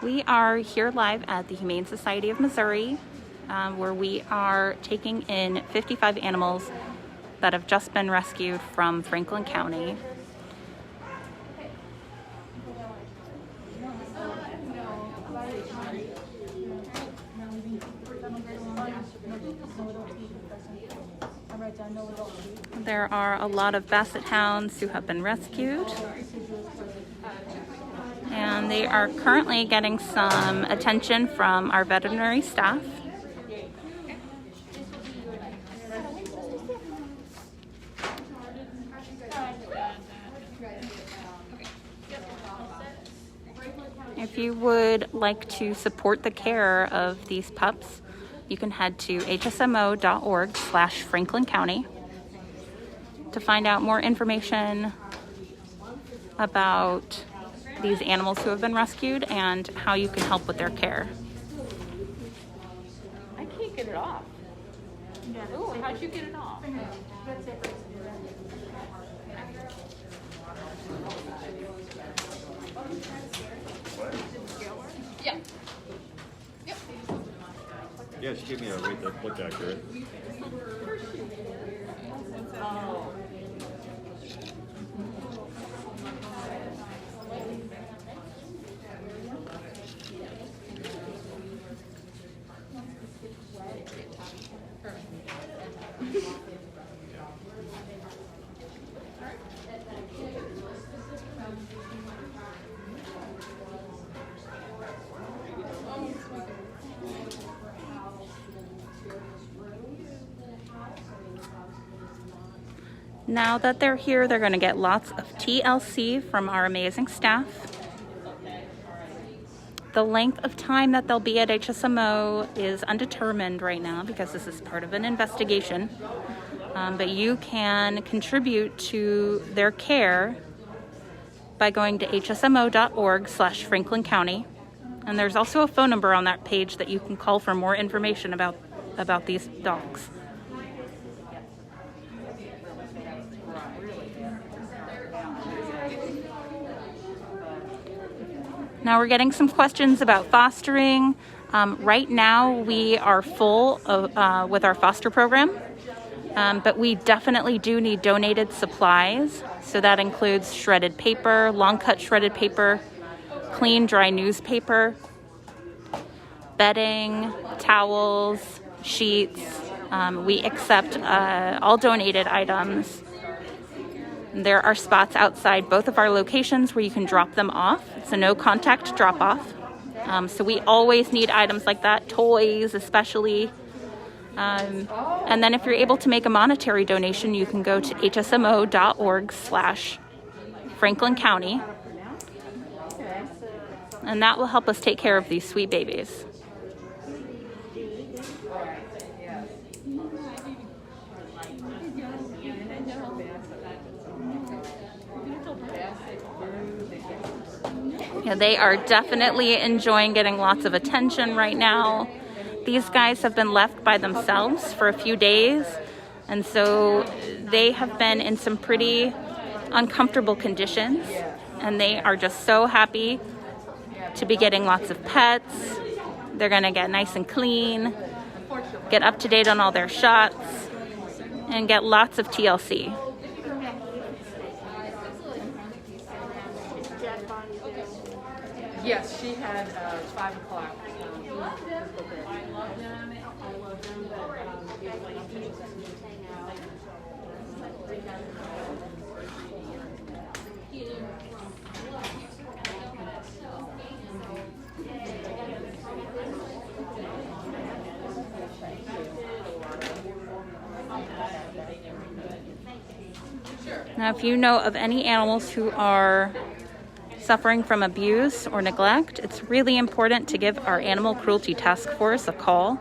We are here live at the Humane Society of Missouri, where we are taking in 55 animals that have just been rescued from Franklin County. There are a lot of basset hounds who have been rescued, and they are currently getting some attention from our veterinary staff. If you would like to support the care of these pups, you can head to hsmo.org/Franklin County to find out more information about these animals who have been rescued and how you can help with their care. I can't get it off. Oh, how'd you get it off? Yeah. Yep. Yeah, she gave me a rate that looked accurate. Oh. Now that they're here, they're going to get lots of TLC from our amazing staff. The length of time that they'll be at HSMO is undetermined right now because this is part of an investigation. But you can contribute to their care by going to hsmo.org/Franklin County. And there's also a phone number on that page that you can call for more information about these dogs. Now we're getting some questions about fostering. Right now we are full with our foster program, but we definitely do need donated supplies. So that includes shredded paper, long cut shredded paper, clean dry newspaper, bedding, towels, sheets. We accept all donated items. There are spots outside both of our locations where you can drop them off. It's a no contact drop off. So we always need items like that, toys especially. And then if you're able to make a monetary donation, you can go to hsmo.org/Franklin County. And that will help us take care of these sweet babies. Yeah, they are definitely enjoying getting lots of attention right now. These guys have been left by themselves for a few days, and so they have been in some pretty uncomfortable conditions, and they are just so happy to be getting lots of pets. They're gonna get nice and clean, get up to date on all their shots, and get lots of TLC. Yes, she had 5 o'clock. Now, if you know of any animals who are suffering from abuse or neglect, it's really important to give our Animal Cruelty Task Force a call.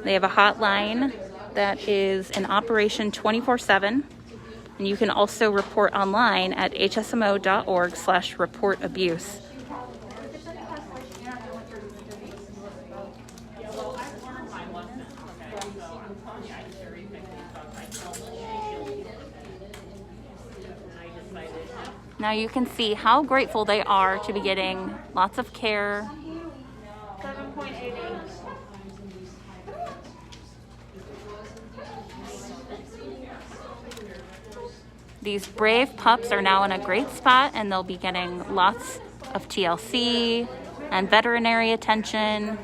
They have a hotline that is in operation 24/7, and you can also report online at hsmo.org/reportabuse. Now you can see how grateful they are to be getting lots of care. 7.88. These brave pups are now in a great spot, and they'll be getting lots of TLC and veterinary attention.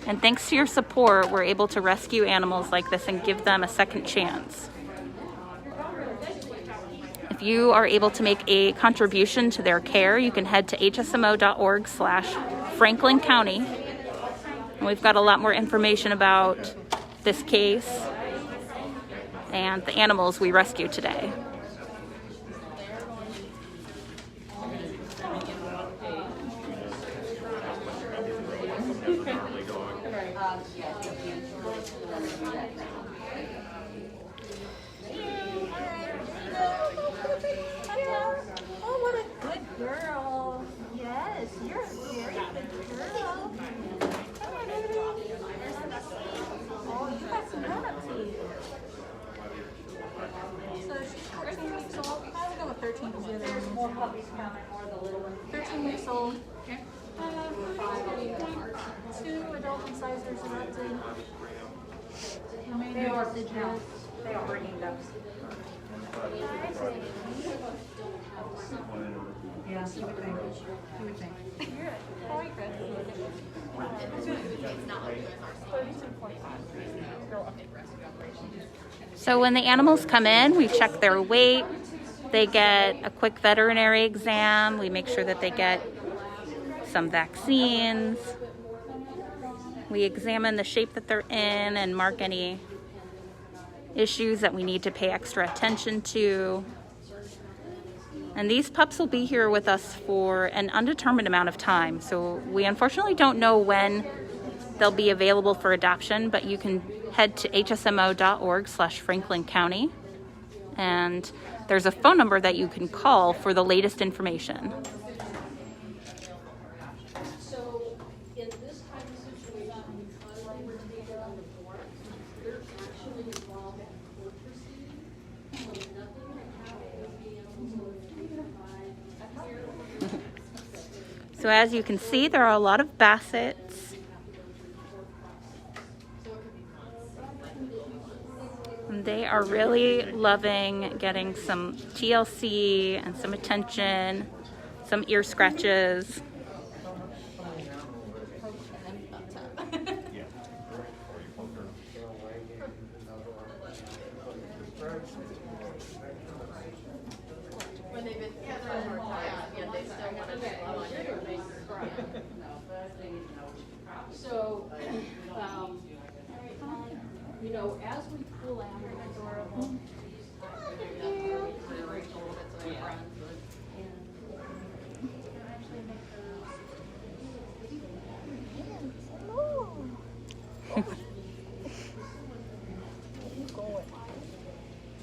And thanks to your support, we're able to rescue animals like this and give them a second chance. If you are able to make a contribution to their care, you can head to hsmo.org/Franklin County. And we've got a lot more information about this case and the animals we rescued today. Oh, what a good girl. Yes, you're a very good girl. Come on, baby. Oh, you got some grown-up teeth. So she's 14 weeks old. I would go with 13 because the other There's more puppies coming, more the little ones. 13 weeks old. 2 adult incisors erupted. They are digits. They are bringing them. Yeah, you would think. You would think. You're quite good. It's not like you guys are. 32.5. They'll update rescue operations. So when the animals come in, we check their weight. They get a quick veterinary exam. We make sure that they get some vaccines. We examine the shape that they're in and mark any issues that we need to pay extra attention to. And these pups will be here with us for an undetermined amount of time. So we unfortunately don't know when they'll be available for adoption, but you can head to hsmo.org/Franklin County. And there's a phone number that you can call for the latest information. So as you can see, there are a lot of Bassets. And they are really loving getting some TLC and some attention, some ear scratches. When they've been together over time, they still want to love on you. So, you know, as we pull out, they're adorable.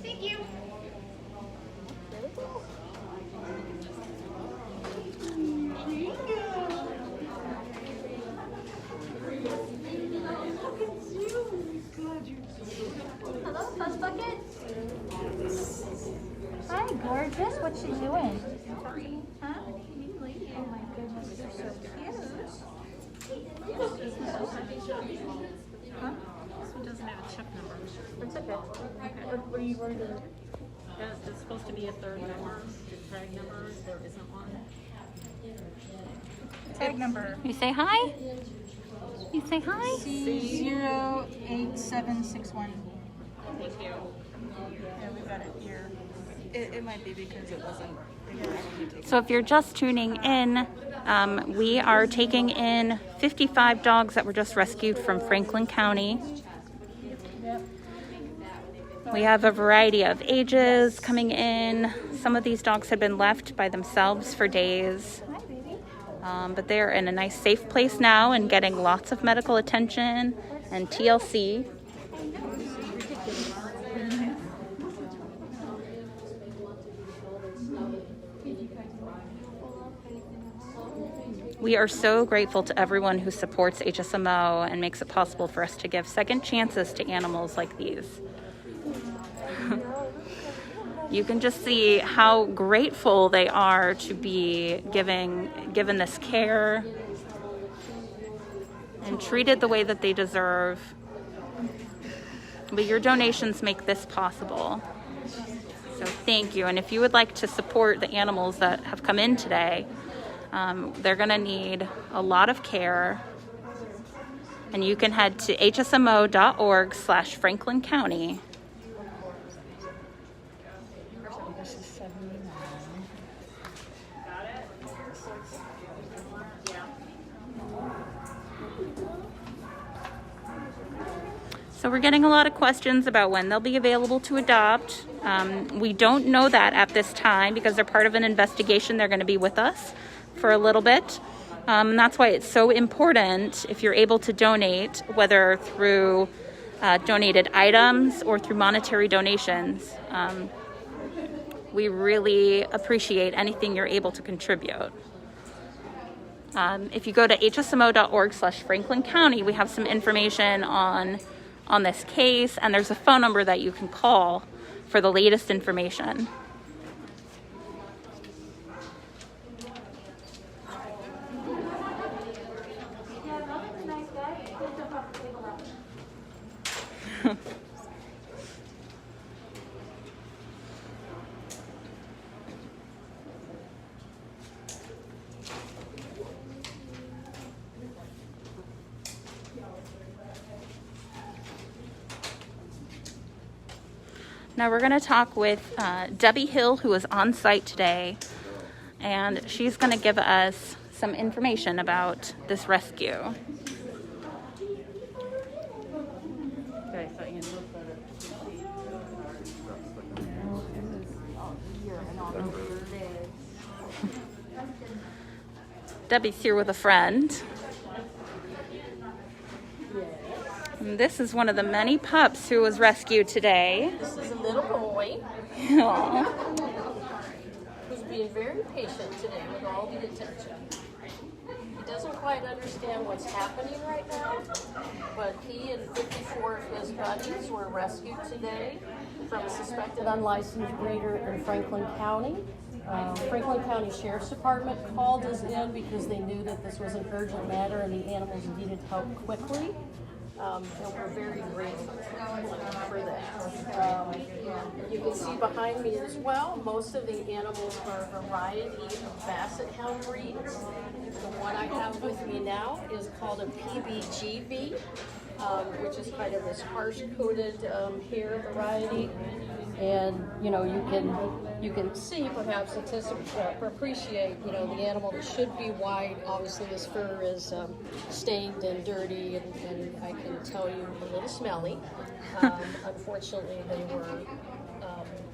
Thank you. Hello, Fuzz Bucket. Hi, gorgeous. What's she doing? Huh? Oh my goodness, you're so cute. Huh? This one doesn't have a chip number. It's okay. What were you worried about? There's supposed to be a third number, tag number. There isn't one. Tag number. You say hi? You say hi? C08761. Thank you. Yeah, we got it here. It might be because it wasn't. So if you're just tuning in, we are taking in 55 dogs that were just rescued from Franklin County. We have a variety of ages coming in. Some of these dogs had been left by themselves for days. But they're in a nice safe place now and getting lots of medical attention and TLC. We are so grateful to everyone who supports HSMO and makes it possible for us to give second chances to animals like these. You can just see how grateful they are to be given this care and treated the way that they deserve. But your donations make this possible. So thank you. And if you would like to support the animals that have come in today, they're going to need a lot of care. And you can head to hsmo.org/Franklin County. So we're getting a lot of questions about when they'll be available to adopt. We don't know that at this time because they're part of an investigation. They're going to be with us for a little bit. And that's why it's so important if you're able to donate, whether through donated items or through monetary donations. We really appreciate anything you're able to contribute. If you go to hsmo.org/Franklin County, we have some information on this case, and there's a phone number that you can call for the latest information. Now we're going to talk with Debbie Hill, who is on site today, and she's going to give us some information about this rescue. Debbie's here with a friend. And this is one of the many pups who was rescued today. This is a little boy Aww. who's being very patient today with all the attention. He doesn't quite understand what's happening right now, but he and 54 of his buddies were rescued today from a suspected unlicensed breeder in Franklin County. Franklin County Sheriff's Department called us in because they knew that this was an urgent matter and the animals needed help quickly. And we're very grateful for that. You can see behind me as well, most of the animals are a variety of Basset Hound breeds. The one I have with me now is called a PBGB, which is kind of this harsh-coated hair variety. And you can see, perhaps appreciate, the animal that should be white. Obviously, this fur is stained and dirty, and I can tell you a little smelly. Unfortunately, they were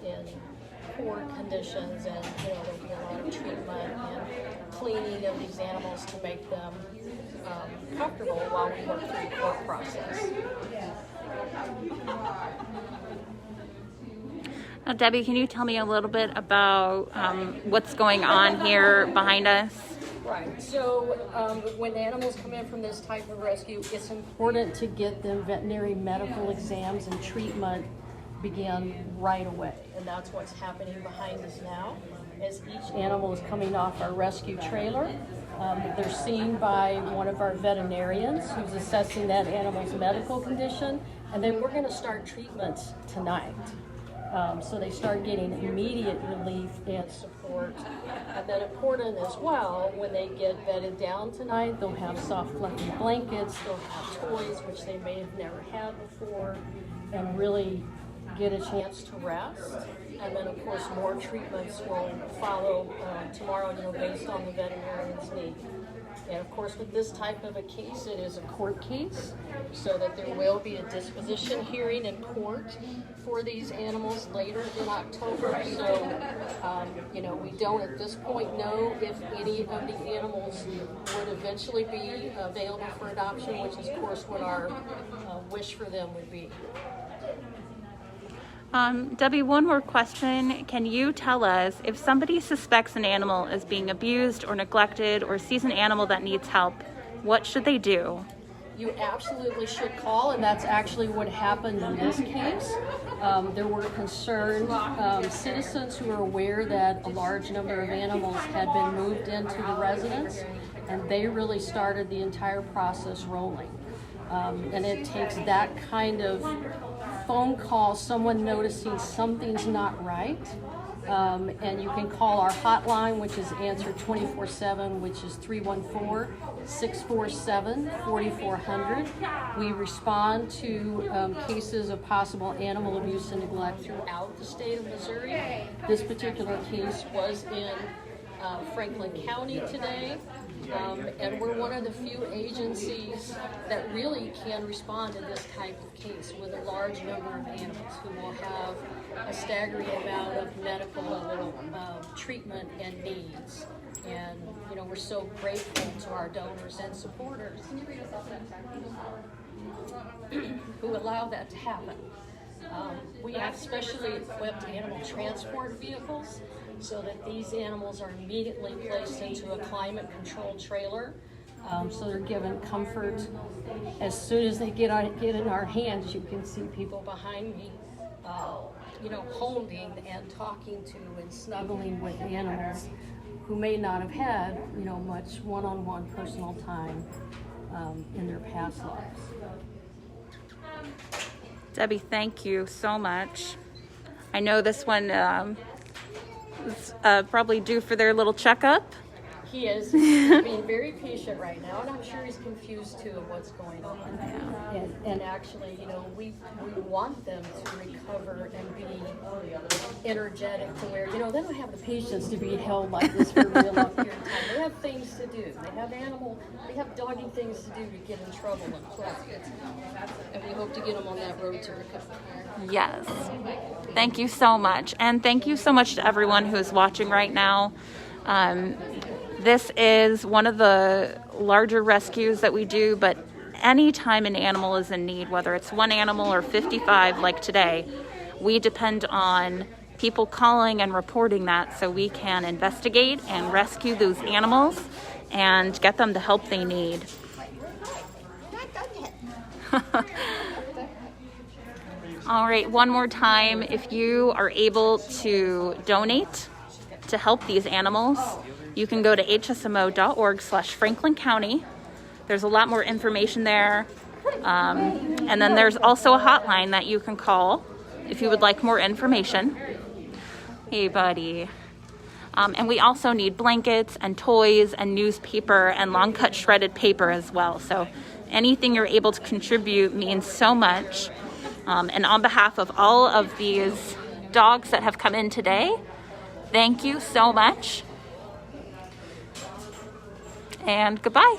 in poor conditions, and there'll be a lot of treatment and cleaning of these animals to make them comfortable while we work through the court process. Now, Debbie, can you tell me a little bit about what's going on here behind us? Right. So when animals come in from this type of rescue, it's important to get them veterinary medical exams and treatment begin right away. And that's what's happening behind us now. As each animal is coming off our rescue trailer, they're seen by one of our veterinarians who's assessing that animal's medical condition, and then we're going to start treatments tonight. So they start getting immediate relief and support. And then important as well, when they get bedded down tonight, they'll have soft fluffy blankets, they'll have toys, which they may have never had before, and really get a chance to rest. And then of course more treatments will follow tomorrow, based on the veterinarian's need. And of course, with this type of a case, it is a court case, so that there will be a disposition hearing in court for these animals later in October. So, we don't at this point know if any of the animals would eventually be available for adoption, which is, of course, what our wish for them would be. Debbie, one more question. Can you tell us if somebody suspects an animal is being abused or neglected or sees an animal that needs help, what should they do? you absolutely should call, and that's actually what happened in this case. There were concerned citizens who were aware that a large number of animals had been moved into the residence, and they really started the entire process rolling. And it takes that kind of phone call, someone noticing something's not right. And you can call our hotline, which is answered 24/7, which is 314-647-4400. We respond to cases of possible animal abuse and neglect throughout the state of Missouri. This particular case was in Franklin County today. And we're one of the few agencies that really can respond to this type of case with a large number of animals who will have a staggering amount of medical treatment and needs. And, you know, we're so grateful to our donors and supporters who allow that to happen. We have specially equipped animal transport vehicles so that these animals are immediately placed into a climate-controlled trailer. So they're given comfort as soon as they get in our hands. You can see people behind me, you know, holding and talking to and snuggling with animals who may not have had, you know, much one-on-one personal time in their past lives. Debbie, thank you so much. I know this one is probably due for their little checkup. He is. He's being very patient right now, and I'm sure he's confused too of what's going on. Yeah. And actually, you know, we want them to recover and be energetic to where, you know, they don't have the patience to be held like this for a real long period of time. They have things to do. They have doggy things to do to get in trouble and play. And we hope to get them on that road to recovery. Yes. Thank you so much. And thank you so much to everyone who is watching right now. This is one of the larger rescues that we do, but anytime an animal is in need, whether it's one animal or 55 like today, we depend on people calling and reporting that so we can investigate and rescue those animals and get them the help they need. All right, one more time, if you are able to donate to help these animals, you can go to hsmo.org/Franklin County. There's a lot more information there. And then there's also a hotline that you can call if you would like more information. Hey, buddy. And we also need blankets and toys and newspaper and long cut shredded paper as well. So anything you're able to contribute means so much. And on behalf of all of these dogs that have come in today, thank you so much. And goodbye.